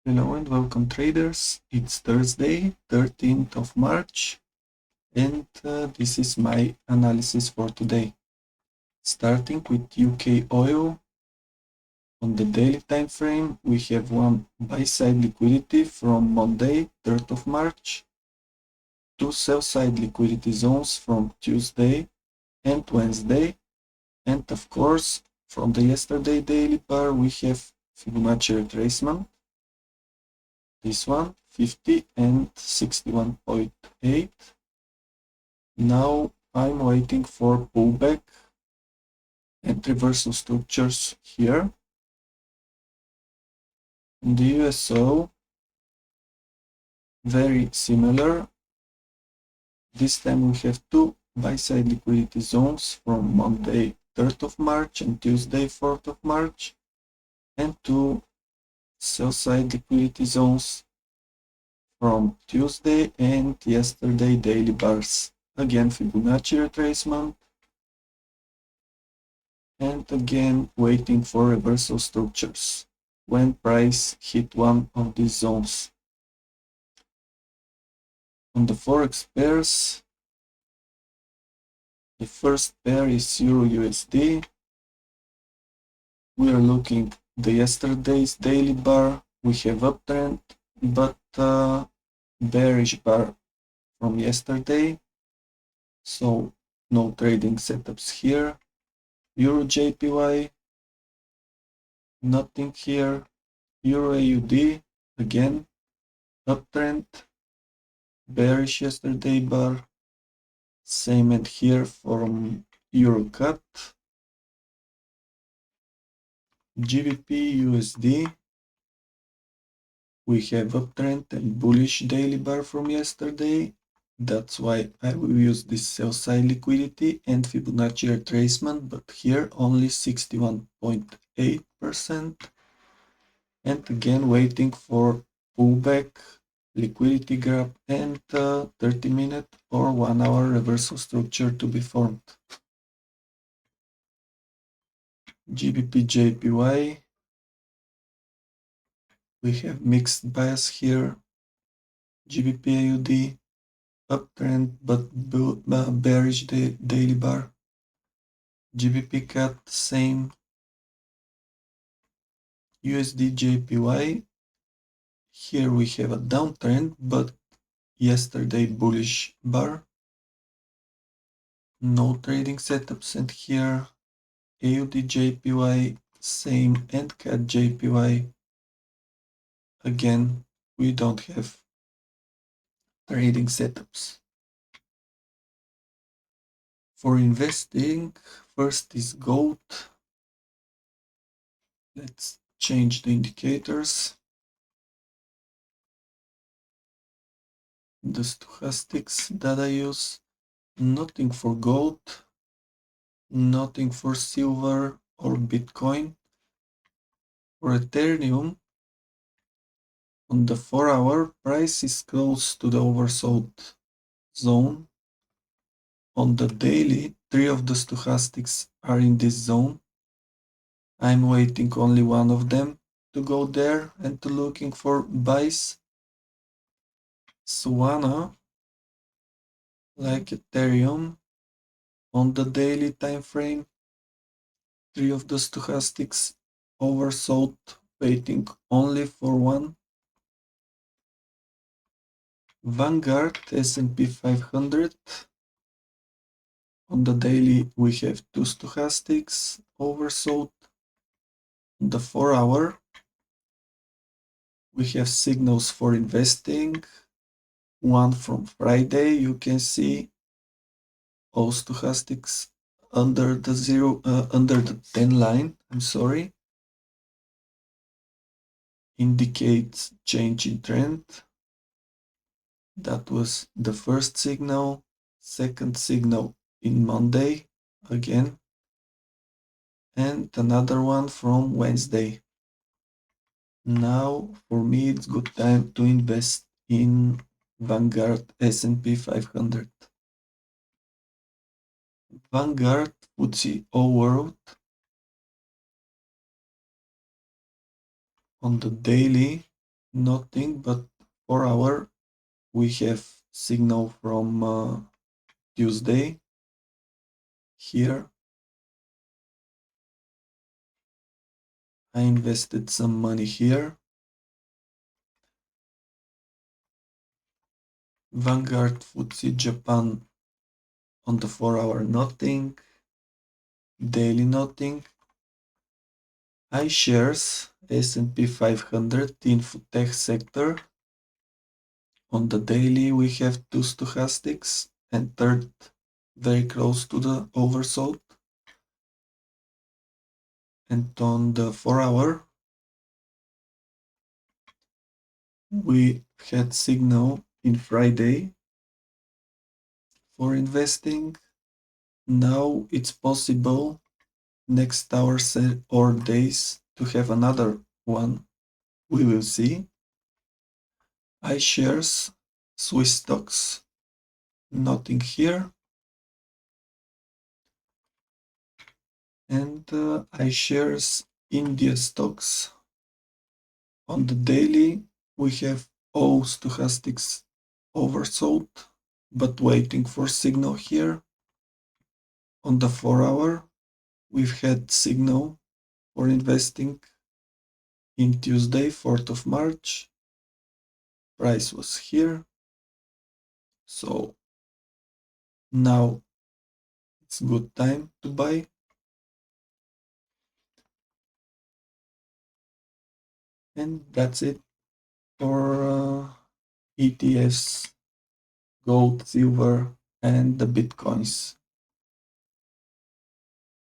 Hello and welcome traders. It's Thursday, 13th of March, and this is my analysis for today. Starting with UK oil, on the daily time frame, we have one buy-side liquidity from Monday, 3rd of March, two sell-side liquidity zones from Tuesday and Wednesday, and of course, from the yesterday daily bar, we have Fibonacci retracement. This one, 50 and 61.8. Now I'm waiting for pullback and reversal structures here. In the USO, very similar. This time we have two buy-side liquidity zones from Monday 3rd of March and Tuesday 4th of March, and two sell-side liquidity zones from Tuesday and yesterday daily bars. Again, Fibonacci retracement, and again waiting for reversal structures when price hit one of these zones. On the Forex pairs, the first pair is EURUSD. We are looking the yesterday's daily bar. We have uptrend, but bearish bar from yesterday, so no trading setups here. EURJPY, nothing here. EURAUD, again uptrend, bearish yesterday bar, same and here from EURCAD. GBPUSD, we have uptrend and bullish daily bar from yesterday. That's why I will use this sell side liquidity and Fibonacci retracement, but here only 61.8%. And again waiting for pullback, liquidity grab, and 30-minute or 1-hour reversal structure to be formed. GBPJPY, we have mixed bias here. GBPAUD, uptrend but bearish daily bar. GBPCAD, same. USDJPY, here we have a downtrend but yesterday bullish bar. No trading setups, and here AUDJPY, same, and CADJPY. Again, we don't have trading setups. For investing, first is gold. Let's change the indicators. The stochastics that I use, nothing for gold, nothing for silver or Bitcoin. For Ethereum, on the 4-hour, price is close to the oversold zone. On the daily, 3 of the stochastics are in this zone. I'm waiting only one of them to go there and to looking for buys. Solana, like Ethereum, on the daily time frame, 3 of the stochastics oversold, waiting only for one. Vanguard S&P 500, on the daily we have 2 stochastics oversold. On the 4-hour, we have signals for investing. One from Friday, you can see all stochastics under the 10 line, indicates change in trend. That was the first signal. Second signal in Monday again, and another one from Wednesday. Now for me it's good time to invest in Vanguard S&P 500. Vanguard FTSE All World, on the daily nothing, but 4 hour we have signal from Tuesday here. I invested some money here. Vanguard FTSE Japan on the 4 hour nothing, daily nothing. iShares S&P 500 infotech sector. On the daily we have two stochastics and third very close to the oversold. And on the 4 hour we had signal in Friday for investing. Now it's possible next hours or days to have another one. We will see. iShares, Swiss stocks, nothing here. And iShares, India stocks. On the daily, we have all stochastics oversold, but waiting for signal here. On the 4 hour, we've had signal for investing in Tuesday, 4th of March. Price was here. So now it's good time to buy. And that's it for ETFs, gold, silver, and the Bitcoins.